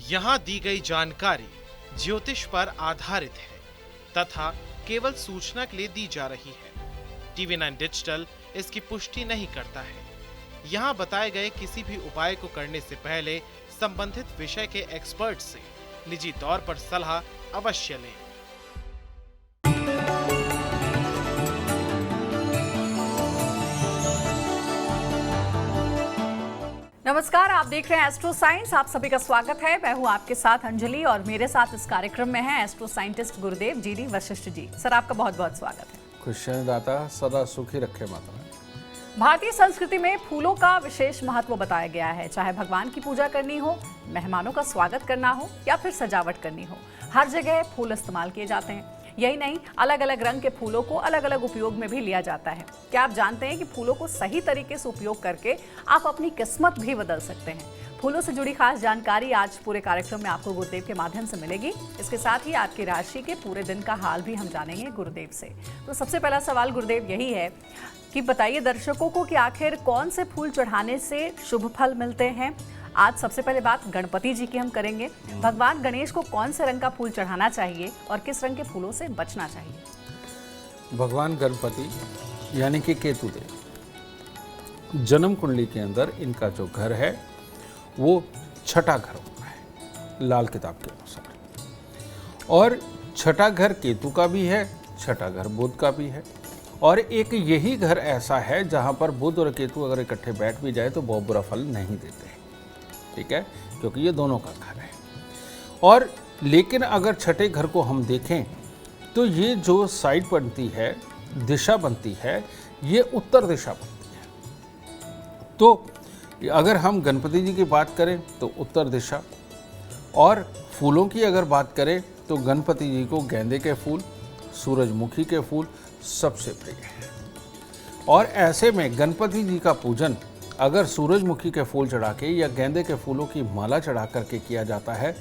यहाँ दी गई जानकारी ज्योतिष पर आधारित है तथा केवल सूचना के लिए दी जा रही है। TV9 डिजिटल इसकी पुष्टि नहीं करता है। यहाँ बताए गए किसी भी उपाय को करने से पहले संबंधित विषय के एक्सपर्ट से निजी तौर पर सलाह अवश्य लें। नमस्कार, आप देख रहे हैं एस्ट्रो साइंस। आप सभी का स्वागत है। मैं हूं आपके साथ अंजलि और मेरे साथ इस कार्यक्रम में है एस्ट्रो साइंटिस्ट गुरुदेव जीडी वशिष्ठ जी। सर, आपका बहुत बहुत स्वागत है। खुशियां दाता सदा सुखी रखे माता। भारतीय संस्कृति में फूलों का विशेष महत्व बताया गया है। चाहे भगवान की पूजा करनी हो, मेहमानों का स्वागत करना हो या फिर सजावट करनी हो, हर जगह फूल इस्तेमाल किए जाते हैं। यही नहीं, अलग अलग रंग के फूलों को अलग अलग उपयोग में भी लिया जाता है। क्या आप जानते हैं कि फूलों को सही तरीके से उपयोग करके आप अपनी किस्मत भी बदल सकते हैं? फूलों से जुड़ी खास जानकारी आज पूरे कार्यक्रम में आपको गुरुदेव के माध्यम से मिलेगी। इसके साथ ही आपकी राशि के पूरे दिन का हाल भी हम जानेंगे गुरुदेव से। तो सबसे पहला सवाल गुरुदेव यही है कि बताइए दर्शकों को कि आखिर कौन से फूल चढ़ाने से शुभ फल मिलते हैं। आज सबसे पहले बात गणपति जी की हम करेंगे। भगवान गणेश को कौन से रंग का फूल चढ़ाना चाहिए और किस रंग के फूलों से बचना चाहिए? भगवान गणपति यानी कि केतु देव, जन्म कुंडली के अंदर इनका जो घर है वो छठा घर होता है लाल किताब के अनुसार। और छठा घर केतु का भी है, छठा घर बुध का भी है। और एक यही घर ऐसा है जहाँ पर बुध और केतु अगर इकट्ठे बैठ भी जाए तो बहुत बुरा फल नहीं देते हैं, ठीक है, क्योंकि ये दोनों का घर है। और लेकिन अगर छठे घर को हम देखें तो ये जो साइड बनती है, दिशा बनती है, ये उत्तर दिशा बनती है। तो अगर हम गणपति जी की बात करें तो उत्तर दिशा, और फूलों की अगर बात करें तो गणपति जी को गेंदे के फूल, सूरजमुखी के फूल सबसे प्रिय है। और ऐसे में गणपति जी का पूजन अगर सूरजमुखी के फूल चढ़ा के या गेंदे के फूलों की माला चढ़ा करके किया जाता है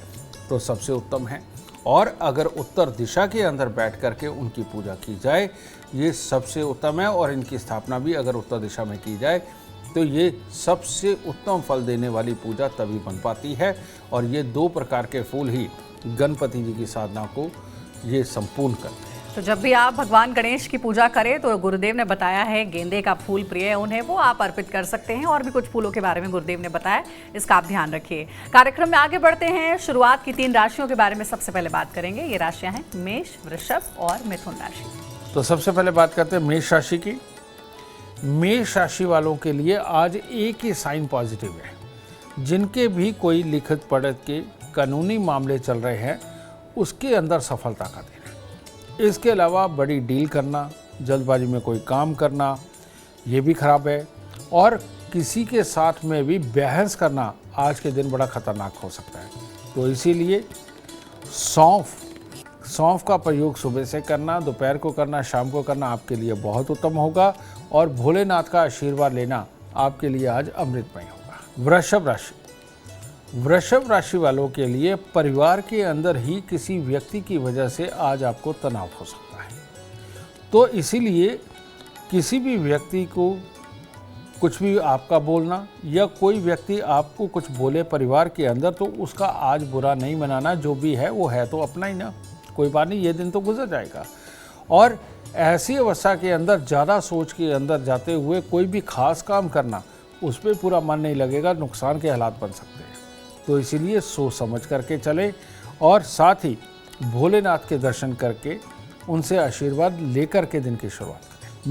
तो सबसे उत्तम है। और अगर उत्तर दिशा के अंदर बैठ करके उनकी पूजा की जाए, ये सबसे उत्तम है। और इनकी स्थापना भी अगर उत्तर दिशा में की जाए तो ये सबसे उत्तम फल देने वाली पूजा तभी बन पाती है। और ये दो प्रकार के फूल ही गणपति जी की साधना को ये संपूर्ण करते हैं। तो जब भी आप भगवान गणेश की पूजा करें तो गुरुदेव ने बताया है गेंदे का फूल प्रिय है उन्हें, वो आप अर्पित कर सकते हैं। और भी कुछ फूलों के बारे में गुरुदेव ने बताया, इसका आप ध्यान रखिए। कार्यक्रम में आगे बढ़ते हैं। शुरुआत की 3 राशियों के बारे में सबसे पहले बात करेंगे। ये राशियां हैं मेष, वृषभ और मिथुन राशि। तो सबसे पहले बात करते हैं मेष राशि की। मेष राशि वालों के लिए आज एक ही साइन पॉजिटिव है। जिनके भी कोई लिखित पढ़त के कानूनी मामले चल रहे हैं उसके अंदर सफलता का दिन है। इसके अलावा बड़ी डील करना, जल्दबाजी में कोई काम करना, ये भी खराब है। और किसी के साथ में भी बहस करना आज के दिन बड़ा खतरनाक हो सकता है। तो इसीलिए सौंफ का प्रयोग सुबह से करना, दोपहर को करना, शाम को करना आपके लिए बहुत उत्तम होगा। और भोलेनाथ का आशीर्वाद लेना आपके लिए आज अमृतमय होगा। वृषभ राशि वालों के लिए परिवार के अंदर ही किसी व्यक्ति की वजह से आज आपको तनाव हो सकता है। तो इसीलिए किसी भी व्यक्ति को कुछ भी आपका बोलना या कोई व्यक्ति आपको कुछ बोले परिवार के अंदर, तो उसका आज बुरा नहीं मनाना। जो भी है वो है तो अपना ही ना, कोई बात नहीं, ये दिन तो गुजर जाएगा। और ऐसी अवस्था के अंदर ज़्यादा सोच के अंदर जाते हुए कोई भी खास काम करना, उस पर पूरा मन नहीं लगेगा, नुकसान के हालात बन सकते हैं। तो इसीलिए सोच समझ करके चलें और साथ ही भोलेनाथ के दर्शन करके उनसे आशीर्वाद लेकर के दिन की शुरुआत करें।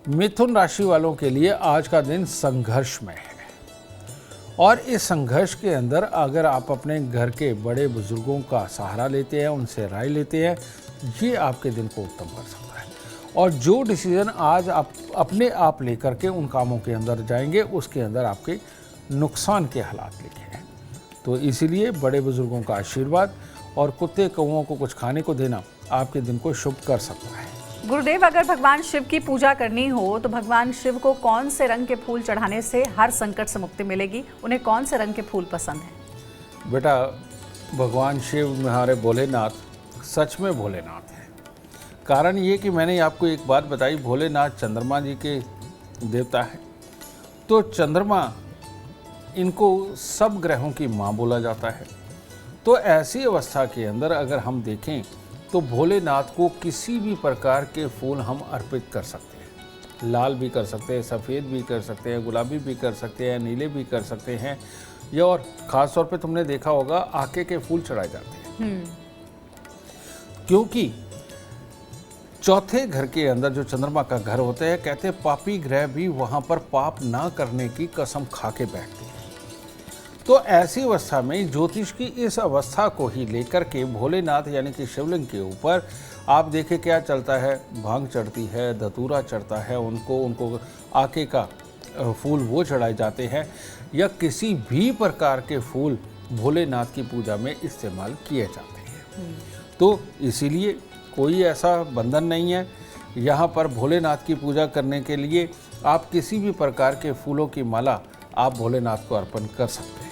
मिथुन राशि वालों के लिए आज का दिन संघर्षमय है। और इस संघर्ष के अंदर अगर आप अपने घर के बड़े बुजुर्गों का सहारा लेते हैं, उनसे राय लेते हैं, ये आपके दिन को उत्तम कर सकता है। और जो डिसीजन आज आप अपने आप लेकर के उन कामों के अंदर जाएंगे, उसके अंदर आपके नुकसान के हालात लिखे हैं। तो इसीलिए बड़े बुजुर्गों का आशीर्वाद और कुत्ते कौओं को कुछ खाने को देना आपके दिन को शुभ कर सकता है। गुरुदेव, अगर भगवान शिव की पूजा करनी हो तो भगवान शिव को कौन से रंग के फूल चढ़ाने से हर संकट से मुक्ति मिलेगी? उन्हें कौन से रंग के फूल पसंद हैं? बेटा, भगवान शिव हमारे भोलेनाथ सच में भोलेनाथ हैं। कारण ये कि मैंने आपको एक बात बताई, भोलेनाथ चंद्रमा जी के देवता हैं। तो चंद्रमा इनको सब ग्रहों की माँ बोला जाता है। तो ऐसी अवस्था के अंदर अगर हम देखें तो भोलेनाथ को किसी भी प्रकार के फूल हम अर्पित कर सकते हैं। लाल भी कर सकते हैं, सफ़ेद भी कर सकते हैं, गुलाबी भी कर सकते हैं, नीले भी कर सकते हैं, या और ख़ास तौर पे तुमने देखा होगा आके के फूल चढ़ाए जाते हैं। क्योंकि चौथे घर के अंदर जो चंद्रमा का घर होता है, कहते हैं पापी ग्रह भी वहाँ पर पाप ना करने की कसम खा के बैठते हैं। तो ऐसी अवस्था में ज्योतिष की इस अवस्था को ही लेकर के भोलेनाथ यानी कि शिवलिंग के ऊपर आप देखें क्या चलता है, भांग चढ़ती है, धतूरा चढ़ता है, उनको आके का फूल वो चढ़ाए जाते हैं, या किसी भी प्रकार के फूल भोलेनाथ की पूजा में इस्तेमाल किए जाते हैं। तो इसीलिए कोई ऐसा बंधन नहीं है। यहाँ पर भोलेनाथ की पूजा करने के लिए आप किसी भी प्रकार के फूलों की माला आप भोलेनाथ को अर्पण कर सकते हैं।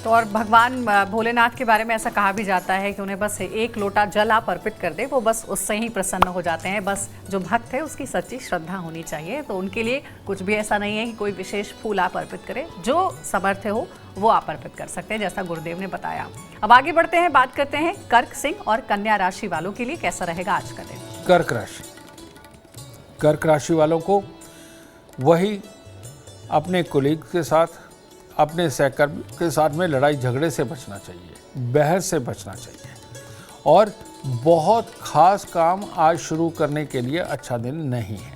तो और भगवान भोलेनाथ के बारे में ऐसा कहा भी जाता है कि उन्हें बस एक लोटा जल आप अर्पित कर दें, वो बस उससे ही प्रसन्न हो जाते हैं। बस जो भक्त है उसकी सच्ची श्रद्धा होनी चाहिए। तो उनके लिए कुछ भी ऐसा नहीं है कि कोई विशेष फूल आप अर्पित करें, जो समर्थ हो वो आप अर्पित कर सकते हैं, जैसा गुरुदेव ने बताया। अब आगे बढ़ते हैं, बात करते हैं कर्क, सिंह और कन्या राशि वालों के लिए कैसा रहेगा आज का दिन। कर्क राशि, कर्क राशि वालों को वही अपने कोलीग के साथ, अपने सहकर्मी के साथ में लड़ाई झगड़े से बचना चाहिए, बहस से बचना चाहिए, और बहुत खास काम आज शुरू करने के लिए अच्छा दिन नहीं है।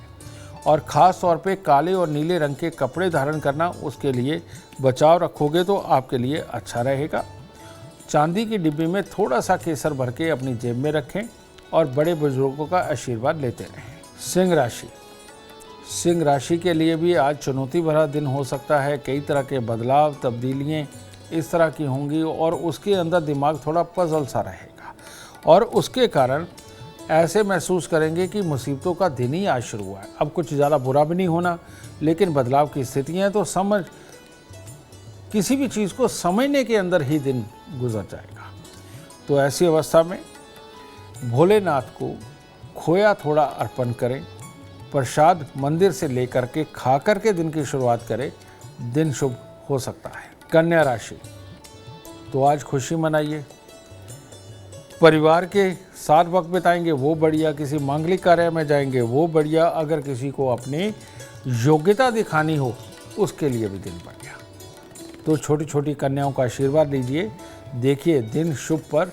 और ख़ास तौर पे काले और नीले रंग के कपड़े धारण करना, उसके लिए बचाव रखोगे तो आपके लिए अच्छा रहेगा। चांदी की डिब्बी में थोड़ा सा केसर भर के अपनी जेब में रखें और बड़े बुजुर्गों का आशीर्वाद लेते रहें। सिंह राशि, सिंह राशि के लिए भी आज चुनौती भरा दिन हो सकता है। कई तरह के बदलाव, तब्दीलियाँ इस तरह की होंगी और उसके अंदर दिमाग थोड़ा पजल सा रहेगा, और उसके कारण ऐसे महसूस करेंगे कि मुसीबतों का दिन ही आज शुरू हुआ है। अब कुछ ज़्यादा बुरा भी नहीं होना, लेकिन बदलाव की स्थितियाँ हैं, तो किसी भी चीज़ को समझने के अंदर ही दिन गुजर जाएगा। तो ऐसी अवस्था में भोलेनाथ को खोया थोड़ा अर्पण करें, प्रसाद मंदिर से लेकर के खा कर के दिन की शुरुआत करें, दिन शुभ हो सकता है। कन्या राशि, तो आज खुशी मनाइए, परिवार के साथ वक्त बिताएंगे वो बढ़िया, किसी मांगलिक कार्य में जाएंगे वो बढ़िया, अगर किसी को अपनी योग्यता दिखानी हो उसके लिए भी दिन बढ़िया। तो छोटी छोटी कन्याओं का आशीर्वाद लीजिए, देखिए दिन शुभ पर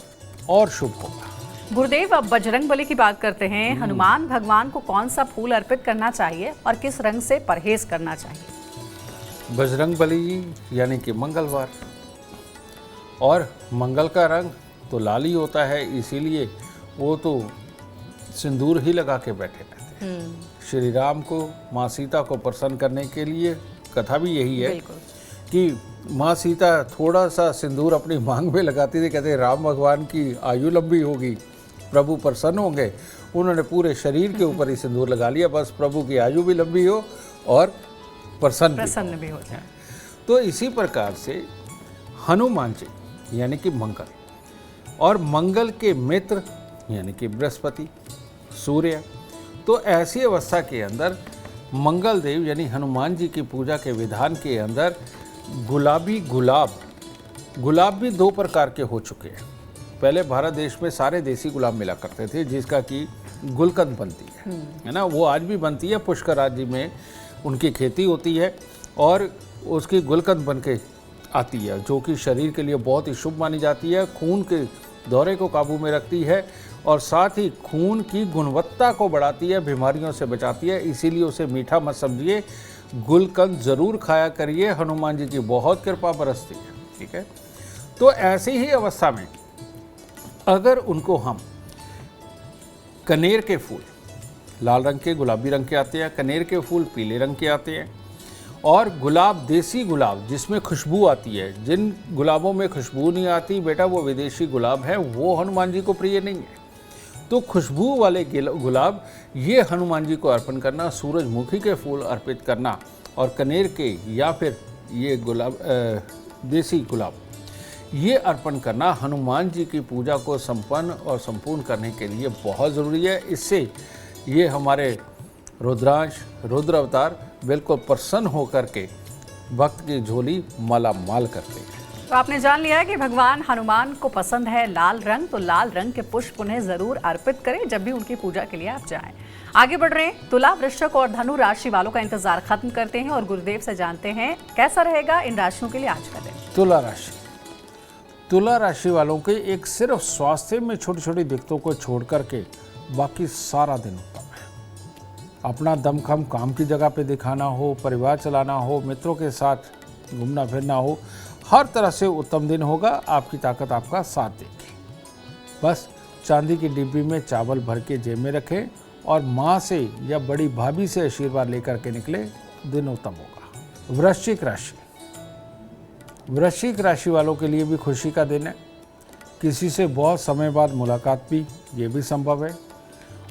और शुभ होगा। गुरुदेव, अब बजरंग बली की बात करते हैं। हनुमान भगवान को कौन सा फूल अर्पित करना चाहिए और किस रंग से परहेज करना चाहिए? बजरंग बली यानी कि मंगलवार, और मंगल का रंग तो लाल ही होता है, इसीलिए वो तो सिंदूर ही लगा के बैठे रहते हैं। श्री राम को, माँ सीता को प्रसन्न करने के लिए कथा भी यही है कि माँ सीता थोड़ा सा सिंदूर अपनी मांग में लगाती थी, कहते राम भगवान की आयु लंबी होगी, प्रभु प्रसन्न होंगे। उन्होंने पूरे शरीर के ऊपर ही सिंदूर लगा लिया, बस प्रभु की आयु भी लंबी हो और प्रसन्न भी हो जाए। तो इसी प्रकार से हनुमान जी यानी कि मंगल, और मंगल के मित्र यानी कि बृहस्पति, सूर्य, तो ऐसी अवस्था के अंदर मंगल देव यानी हनुमान जी की पूजा के विधान के अंदर गुलाबी गुलाब भी दो प्रकार के हो चुके हैं। पहले भारत देश में सारे देसी गुलाब मिला करते थे, जिसका कि गुलकंद बनती है ना, वो आज भी बनती है। पुष्कर राज्य में उनकी खेती होती है और उसकी गुलकंद बन के आती है, जो कि शरीर के लिए बहुत ही शुभ मानी जाती है, खून के दौरे को काबू में रखती है और साथ ही खून की गुणवत्ता को बढ़ाती है, बीमारियों से बचाती है। इसीलिए उसे मीठा मत समझिए, गुलकंद ज़रूर खाया करिए, हनुमान जी की बहुत कृपा बरसती है। ठीक है, तो ऐसी ही अवस्था में अगर उनको हम कनेर के फूल, लाल रंग के, गुलाबी रंग के आते हैं, कनेर के फूल पीले रंग के आते हैं, और गुलाब, देसी गुलाब जिसमें खुशबू आती है, जिन गुलाबों में खुशबू नहीं आती बेटा वो विदेशी गुलाब है, वो हनुमान जी को प्रिय नहीं है। तो खुशबू वाले गुलाब ये हनुमान जी को अर्पण करना, सूरजमुखी के फूल अर्पित करना, और कनेर के या फिर ये गुलाब देसी गुलाब ये अर्पण करना हनुमान जी की पूजा को संपन्न और संपूर्ण करने के लिए बहुत ज़रूरी है। इससे ये हमारे रुद्रांश, रुद्र अवतार बिल्कुल प्रसन्न होकर के भक्त की झोली मालामाल करते हैं। तो आपने जान लिया है कि भगवान हनुमान को पसंद है लाल रंग, तो लाल रंग के पुष्प उन्हें जरूर अर्पित करें जब भी उनकी पूजा के लिए आप जाएं। आगे बढ़ रहे हैं, तुला, वृश्चिक और धनु राशि वालों का इंतजार खत्म करते हैं और गुरुदेव से जानते हैं कैसा रहेगा इन राशियों के लिए आज का दिन। तुला राशि, तुला राशि वालों के एक सिर्फ स्वास्थ्य में छोटी छोटी दिक्कतों को छोड़ करके बाकी सारा दिन उत्तम है। अपना दमखम काम की जगह पे दिखाना हो, परिवार चलाना हो, मित्रों के साथ घूमना फिरना हो, हर तरह से उत्तम दिन होगा। आपकी ताकत आपका साथ देगी। बस चांदी की डिब्बी में चावल भर के जेब में रखें और माँ से या बड़ी भाभी से आशीर्वाद लेकर के निकले, दिन उत्तम होगा। वृश्चिक राशि, वृश्चिक राशि वालों के लिए भी खुशी का दिन है। किसी से बहुत समय बाद मुलाकात भी, ये भी संभव है।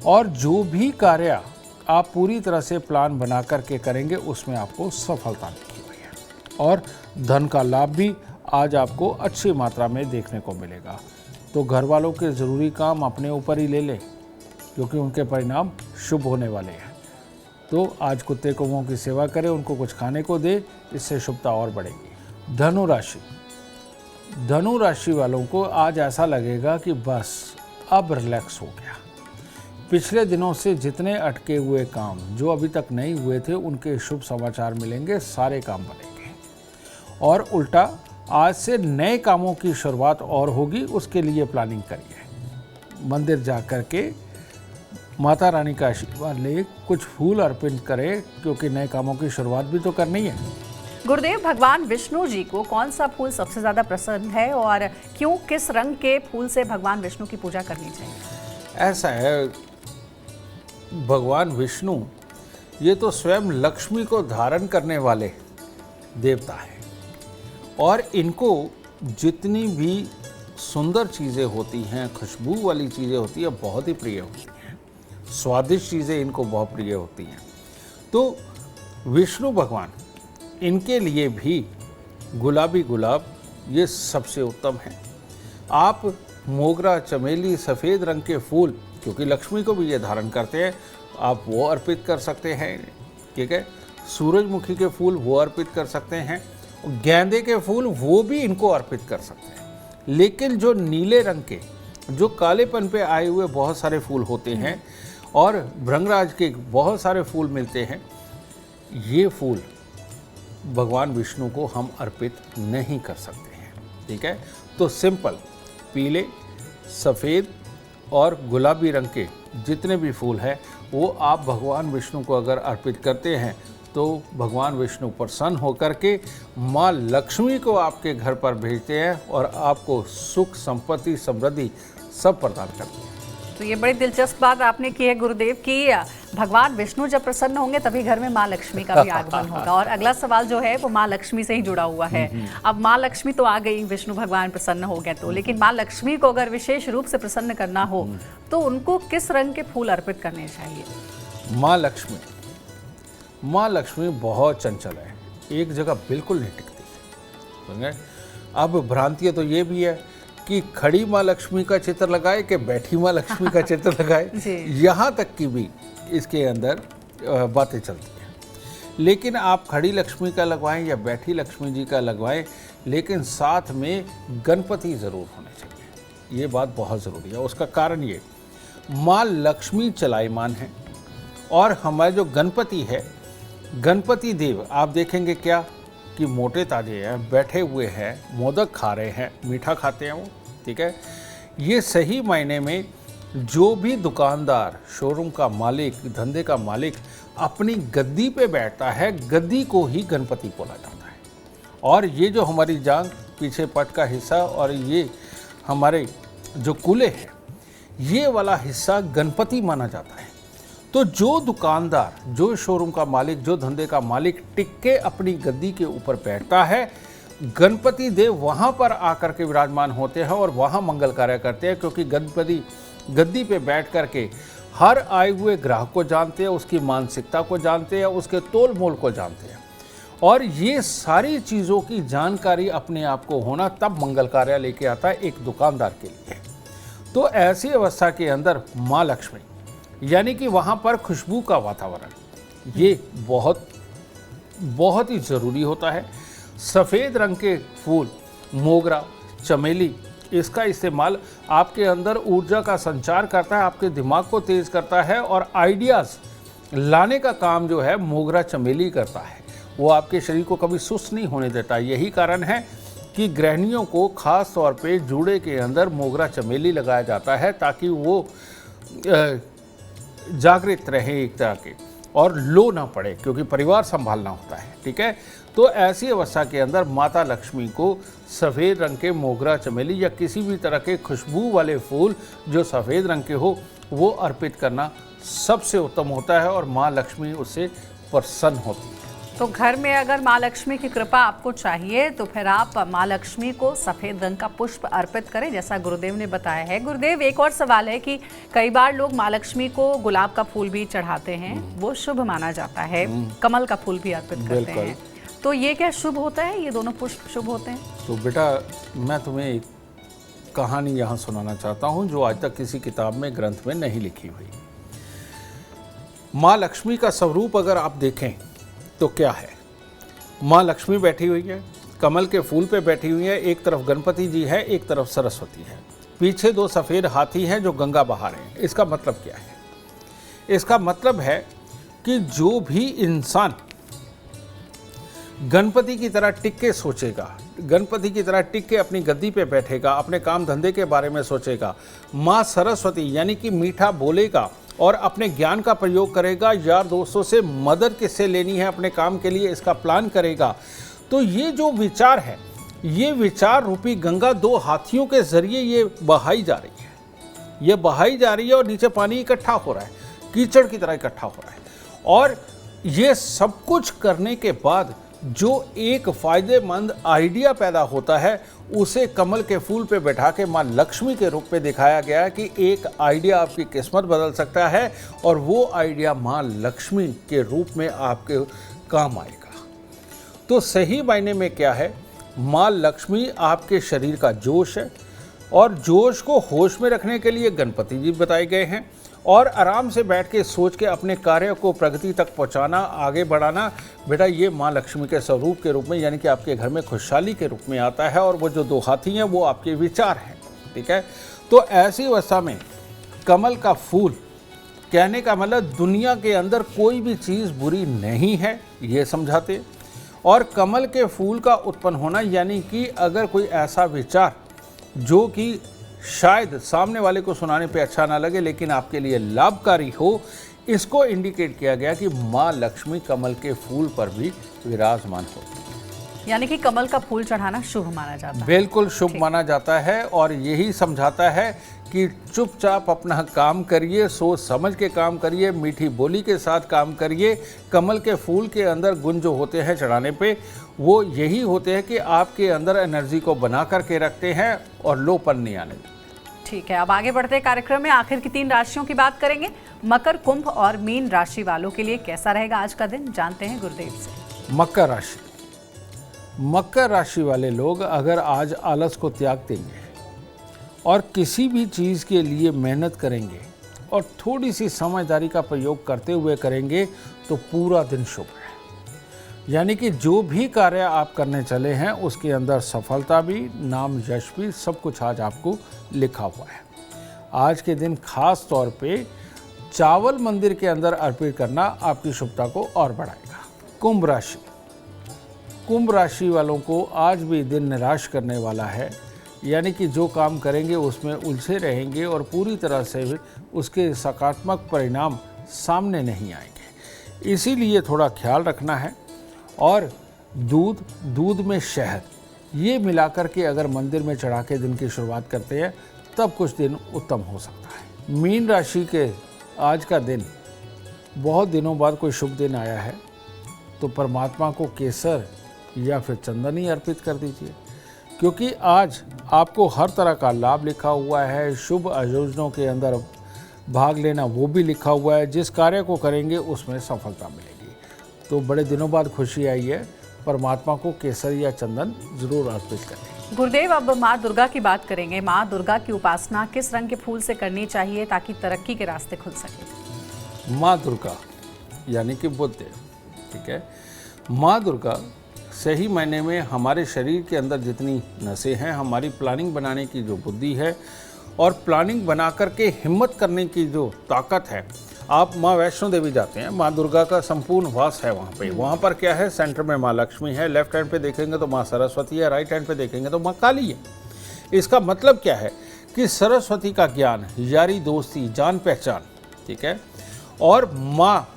और जो भी कार्य आप पूरी तरह से प्लान बना करके करेंगे उसमें आपको सफलता मिलेगी भैया। और धन का लाभ भी आज आपको अच्छी मात्रा में देखने को मिलेगा। तो घर वालों के ज़रूरी काम अपने ऊपर ही ले लें क्योंकि उनके परिणाम शुभ होने वाले हैं। तो आज कुत्ते कौवों की सेवा करें, उनको कुछ खाने को दे, इससे शुभता और बढ़ेगी। धनु राशि, धनु राशि वालों को आज ऐसा लगेगा कि बस अब रिलैक्स हो गया। पिछले दिनों से जितने अटके हुए काम जो अभी तक नहीं हुए थे उनके शुभ समाचार मिलेंगे, सारे काम बनेंगे। और उल्टा आज से नए कामों की शुरुआत और होगी, उसके लिए प्लानिंग करिए। मंदिर जा कर के माता रानी का आशीर्वाद ले, कुछ फूल अर्पित करें क्योंकि नए कामों की शुरुआत भी तो करनी है। गुरुदेव, भगवान विष्णु जी को कौन सा फूल सबसे ज्यादा पसंद है और क्यों, किस रंग के फूल से भगवान विष्णु की पूजा करनी चाहिए? ऐसा है, भगवान विष्णु ये तो स्वयं लक्ष्मी को धारण करने वाले देवता हैं और इनको जितनी भी सुंदर चीज़ें होती हैं, खुशबू वाली चीज़ें होती हैं, बहुत ही प्रिय होती हैं। स्वादिष्ट चीज़ें इनको बहुत प्रिय होती हैं। तो विष्णु भगवान, इनके लिए भी गुलाबी गुलाब ये सबसे उत्तम है। आप मोगरा, चमेली, सफ़ेद रंग के फूल, क्योंकि लक्ष्मी को भी ये धारण करते हैं, आप वो अर्पित कर सकते हैं। ठीक है, सूरजमुखी के फूल वो अर्पित कर सकते हैं, गेंदे के फूल वो भी इनको अर्पित कर सकते हैं। लेकिन जो नीले रंग के, जो कालेपन पे आए हुए बहुत सारे फूल होते हैं और भृंगराज के बहुत सारे फूल मिलते हैं, ये फूल भगवान विष्णु को हम अर्पित नहीं कर सकते हैं। ठीक है, तो सिंपल पीले, सफ़ेद और गुलाबी रंग के जितने भी फूल हैं वो आप भगवान विष्णु को अगर अर्पित करते हैं तो भगवान विष्णु प्रसन्न होकर के माँ लक्ष्मी को आपके घर पर भेजते हैं और आपको सुख, संपत्ति, समृद्धि सब प्रदान करते हैं। तो ये बड़ी दिलचस्प बात आपने की है गुरुदेव कि भगवान विष्णु जब प्रसन्न होंगे तभी घर में माँ लक्ष्मी का भी आगमन होगा। और अगला सवाल जो है वो माँ लक्ष्मी से ही जुड़ा हुआ है। अब माँ लक्ष्मी तो आ गई, विष्णु भगवान प्रसन्न हो गए तो, लेकिन माँ लक्ष्मी को अगर विशेष रूप से प्रसन्न करना हो तो उनको किस रंग के फूल अर्पित करने चाहिए? माँ लक्ष्मी बहुत चंचल है, एक जगह बिल्कुल नहीं टिकती। अब भ्रांति तो ये भी है कि खड़ी माँ लक्ष्मी का चित्र लगाए कि बैठी माँ लक्ष्मी का चित्र लगाए, यहाँ तक की भी इसके अंदर बातें चलती हैं। लेकिन आप खड़ी लक्ष्मी का लगवाएं या बैठी लक्ष्मी जी का लगवाएं, लेकिन साथ में गणपति ज़रूर होने चाहिए। ये बात बहुत ज़रूरी है। उसका कारण ये, माँ लक्ष्मी चलायमान है और हमारे जो गणपति है, गणपति देव आप देखेंगे क्या कि मोटे ताजे हैं, बैठे हुए हैं, मोदक खा रहे हैं, मीठा खाते हैं वो। ठीक है, ये सही मायने में जो भी दुकानदार, शोरूम का मालिक, धंधे का मालिक अपनी गद्दी पे बैठता है, गद्दी को ही गणपति बोला जाता है। और ये जो हमारी जांघ, पीछे पट का हिस्सा और ये हमारे जो कूल्हे हैं, ये वाला हिस्सा गणपति माना जाता है। तो जो दुकानदार, जो शोरूम का मालिक, जो धंधे का मालिक टिक के अपनी गद्दी के ऊपर बैठता है, गणपति देव वहाँ पर आकर के विराजमान होते हैं और वहाँ मंगल कार्य करते हैं, क्योंकि गणपति गद्दी पे बैठ कर के हर आए हुए ग्राहक को जानते हैं, उसकी मानसिकता को जानते हैं, उसके तोल मोल को जानते हैं। और ये सारी चीज़ों की जानकारी अपने आप को होना तब मंगल कार्य लेके आता है एक दुकानदार के लिए। तो ऐसी अवस्था के अंदर माँ लक्ष्मी, यानी कि वहाँ पर खुशबू का वातावरण, ये बहुत बहुत ही ज़रूरी होता है। सफ़ेद रंग के फूल, मोगरा, चमेली, इसका इस्तेमाल आपके अंदर ऊर्जा का संचार करता है, आपके दिमाग को तेज़ करता है और आइडियाज़ लाने का काम जो है मोगरा चमेली करता है। वो आपके शरीर को कभी सुस्त नहीं होने देता। यही कारण है कि गृहिणियों को खास तौर पे जूड़े के अंदर मोगरा चमेली लगाया जाता है ताकि वो जागृत रहे एक तरह के और लो ना पड़े, क्योंकि परिवार संभालना होता है। ठीक है, तो ऐसी अवस्था के अंदर माता लक्ष्मी को सफ़ेद रंग के मोगरा चमेली या किसी भी तरह के खुशबू वाले फूल जो सफ़ेद रंग के हो वो अर्पित करना सबसे उत्तम होता है और माँ लक्ष्मी उससे प्रसन्न होती है। तो घर में अगर माँ लक्ष्मी की कृपा आपको चाहिए तो फिर आप माँ लक्ष्मी को सफेद रंग का पुष्प अर्पित करें, जैसा गुरुदेव ने बताया है। गुरुदेव, एक और सवाल है कि कई बार लोग माँ लक्ष्मी को गुलाब का फूल भी चढ़ाते हैं, वो शुभ माना जाता है, कमल का फूल भी अर्पित करते हैं, तो ये क्या शुभ होता है? ये दोनों पुष्प शुभ होते हैं? तो बेटा, मैं तुम्हें एक कहानी यहाँ सुनाना चाहता हूँ जो आज तक किसी किताब में, ग्रंथ में नहीं लिखी हुई। माँ लक्ष्मी का स्वरूप अगर आप देखें तो क्या है? माँ लक्ष्मी बैठी हुई है, कमल के फूल पे बैठी हुई है, एक तरफ गणपति जी है, एक तरफ सरस्वती है, पीछे 2 सफ़ेद हाथी हैं जो गंगा बहा रहे हैं। इसका मतलब क्या है? इसका मतलब है कि जो भी इंसान गणपति की तरह टिक के सोचेगा, गणपति की तरह टिक के अपनी गद्दी पे बैठेगा, अपने काम धंधे के बारे में सोचेगा, माँ सरस्वती यानी कि मीठा बोलेगा और अपने ज्ञान का प्रयोग करेगा, यार दोस्तों से मदद किससे लेनी है अपने काम के लिए इसका प्लान करेगा, तो ये जो विचार है, ये विचार रूपी गंगा 2 हाथियों के जरिए ये बहाई जा रही है, ये बहाई जा रही है और नीचे पानी इकट्ठा हो रहा है, कीचड़ की तरह इकट्ठा हो रहा है। और ये सब कुछ करने के बाद जो एक फायदेमंद आइडिया पैदा होता है उसे कमल के फूल पे बैठा के माँ लक्ष्मी के रूप में दिखाया गया है कि एक आइडिया आपकी किस्मत बदल सकता है और वो आइडिया माँ लक्ष्मी के रूप में आपके काम आएगा। तो सही मायने में क्या है? माँ लक्ष्मी आपके शरीर का जोश है और जोश को होश में रखने के लिए गणपति जी बताए गए हैं और आराम से बैठ के सोच के अपने कार्य को प्रगति तक पहुंचाना, आगे बढ़ाना, बेटा ये माँ लक्ष्मी के स्वरूप के रूप में यानी कि आपके घर में खुशहाली के रूप में आता है। और वो जो 2 हाथी हैं वो आपके विचार हैं। ठीक है, तो ऐसी अवस्था में कमल का फूल, कहने का मतलब दुनिया के अंदर कोई भी चीज़ बुरी नहीं है, ये समझाते। और कमल के फूल का उत्पन्न होना यानी कि अगर कोई ऐसा विचार जो कि शायद सामने वाले को सुनाने पे अच्छा ना लगे लेकिन आपके लिए लाभकारी हो, इसको इंडिकेट किया गया कि माँ लक्ष्मी कमल के फूल पर भी विराजमान होती है। यानी कि कमल का फूल चढ़ाना शुभ माना जाता है। बिल्कुल शुभ माना जाता है और यही समझाता है कि चुपचाप अपना काम करिए, सोच समझ के काम करिए, मीठी बोली के साथ काम करिए। कमल के फूल के अंदर गुण जो होते हैं चढ़ाने पे, वो यही होते हैं कि आपके अंदर एनर्जी को बना करके रखते हैं और लोपन नहीं आने देते। ठीक है, अब आगे बढ़ते हैं कार्यक्रम में। आखिर की 3 राशियों की बात करेंगे। मकर, कुंभ और मीन राशि वालों के लिए कैसा रहेगा आज का दिन, जानते हैं गुरुदेव से। मकर राशि, मकर राशि वाले लोग अगर आज आलस को त्याग देंगे और किसी भी चीज़ के लिए मेहनत करेंगे और थोड़ी सी समझदारी का प्रयोग करते हुए करेंगे तो पूरा दिन शुभ है। यानी कि जो भी कार्य आप करने चले हैं उसके अंदर सफलता भी, नाम यश भी, सब कुछ आज आपको लिखा हुआ है। आज के दिन खास तौर पे चावल मंदिर के अंदर अर्पित करना आपकी शुभता को और बढ़ाएगा। कुंभ राशि, कुंभ राशि वालों को आज भी दिन निराश करने वाला है। यानी कि जो काम करेंगे उसमें उलझे रहेंगे और पूरी तरह से उसके सकारात्मक परिणाम सामने नहीं आएंगे, इसीलिए थोड़ा ख्याल रखना है। और दूध में शहद ये मिलाकर के अगर मंदिर में चढ़ा के दिन की शुरुआत करते हैं तब कुछ दिन उत्तम हो सकता है। मीन राशि के आज का दिन, बहुत दिनों बाद कोई शुभ दिन आया है तो परमात्मा को केसर या फिर चंदन ही अर्पित कर दीजिए, क्योंकि आज आपको हर तरह का लाभ लिखा हुआ है। शुभ आयोजनों के अंदर भाग लेना वो भी लिखा हुआ है। जिस कार्य को करेंगे उसमें सफलता मिलेगी। तो बड़े दिनों बाद खुशी आई है, परमात्मा को केसर या चंदन जरूर अर्पित करें। गुरुदेव, अब माँ दुर्गा की बात करेंगे। माँ दुर्गा की उपासना किस रंग के फूल से करनी चाहिए ताकि तरक्की के रास्ते खुल सके? माँ दुर्गा यानी कि बुद्ध, ठीक है, माँ दुर्गा सही मायने में हमारे शरीर के अंदर जितनी नसें हैं, हमारी प्लानिंग बनाने की जो बुद्धि है और प्लानिंग बना करके हिम्मत करने की जो ताकत है। आप माँ वैष्णो देवी जाते हैं, माँ दुर्गा का संपूर्ण वास है वहाँ पे। वहाँ पर क्या है, सेंटर में माँ लक्ष्मी है, लेफ्ट हैंड पे देखेंगे तो माँ सरस्वती है, राइट हैंड पे देखेंगे तो माँ काली है। इसका मतलब क्या है कि सरस्वती का ज्ञान, यारी दोस्ती, जान पहचान, ठीक है, और माँ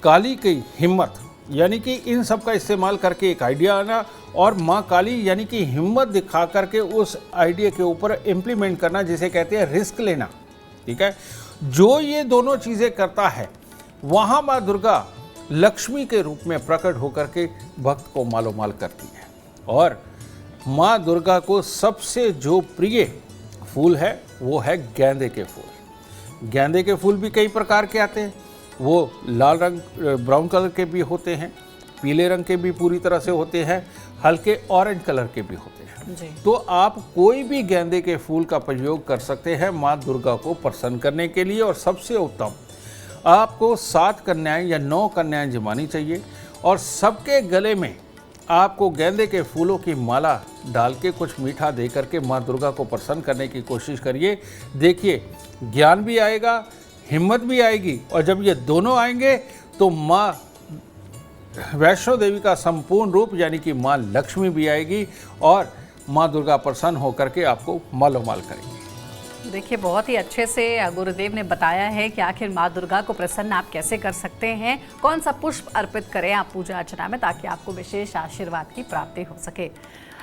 काली की हिम्मत, यानी कि इन सब का इस्तेमाल करके एक आइडिया आना, और माँ काली यानी कि हिम्मत दिखा करके उस आइडिया के ऊपर इम्प्लीमेंट करना, जिसे कहते हैं रिस्क लेना, ठीक है। जो ये दोनों चीज़ें करता है, वहाँ माँ दुर्गा लक्ष्मी के रूप में प्रकट होकर के भक्त को मालोमाल करती है। और माँ दुर्गा को सबसे जो प्रिय फूल है वो है गेंदे के फूल। गेंदे के फूल भी कई प्रकार के आते हैं, वो लाल रंग ब्राउन कलर के भी होते हैं, पीले रंग के भी पूरी तरह से होते हैं, हल्के ऑरेंज कलर के भी होते हैं जी। तो आप कोई भी गेंदे के फूल का प्रयोग कर सकते हैं माँ दुर्गा को प्रसन्न करने के लिए। और सबसे उत्तम, आपको 7 कन्याएं या 9 कन्याएं जमानी चाहिए और सबके गले में आपको गेंदे के फूलों की माला डाल के कुछ मीठा दे करके माँ दुर्गा को प्रसन्न करने की कोशिश करिए। देखिए, ज्ञान भी आएगा, हिम्मत भी आएगी, और जब ये दोनों आएंगे तो माँ वैष्णो देवी का संपूर्ण रूप यानी कि माँ लक्ष्मी भी आएगी और माँ दुर्गा प्रसन्न होकर के आपको मालोमाल करेंगी। देखिए, बहुत ही अच्छे से गुरुदेव ने बताया है कि आखिर माँ दुर्गा को प्रसन्न आप कैसे कर सकते हैं, कौन सा पुष्प अर्पित करें आप पूजा अर्चना में, ताकि आपको विशेष आशीर्वाद की प्राप्ति हो सके।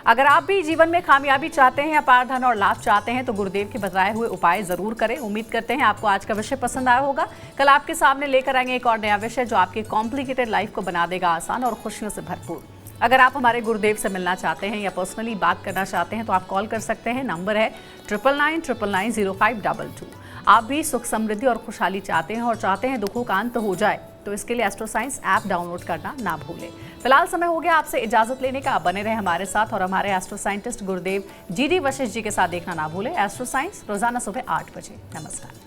अगर आप भी जीवन में कामयाबी चाहते हैं, अपार धन और लाभ चाहते हैं, तो गुरुदेव के बताए हुए उपाय जरूर करें। उम्मीद करते हैं आपको आज का विषय पसंद आया होगा। कल आपके सामने लेकर आएंगे एक और नया विषय जो आपकी कॉम्प्लिकेटेड लाइफ को बना देगा आसान और खुशियों से भरपूर। अगर आप हमारे गुरुदेव से मिलना चाहते हैं या पर्सनली बात करना चाहते हैं तो आप कॉल कर सकते हैं। नंबर है 9999905222। आप भी सुख समृद्धि और खुशहाली चाहते हैं और चाहते हैं दुखों का अंत हो जाए, तो इसके लिए एस्ट्रो साइंस ऐप डाउनलोड करना ना भूलें। फिलहाल समय हो गया आपसे इजाजत लेने का। आप बने रहे हमारे साथ और हमारे एस्ट्रो साइंटिस्ट गुरुदेव GD वशिष्ठ जी के साथ देखना ना भूलें एस्ट्रो साइंस रोजाना सुबह 8 बजे। नमस्कार।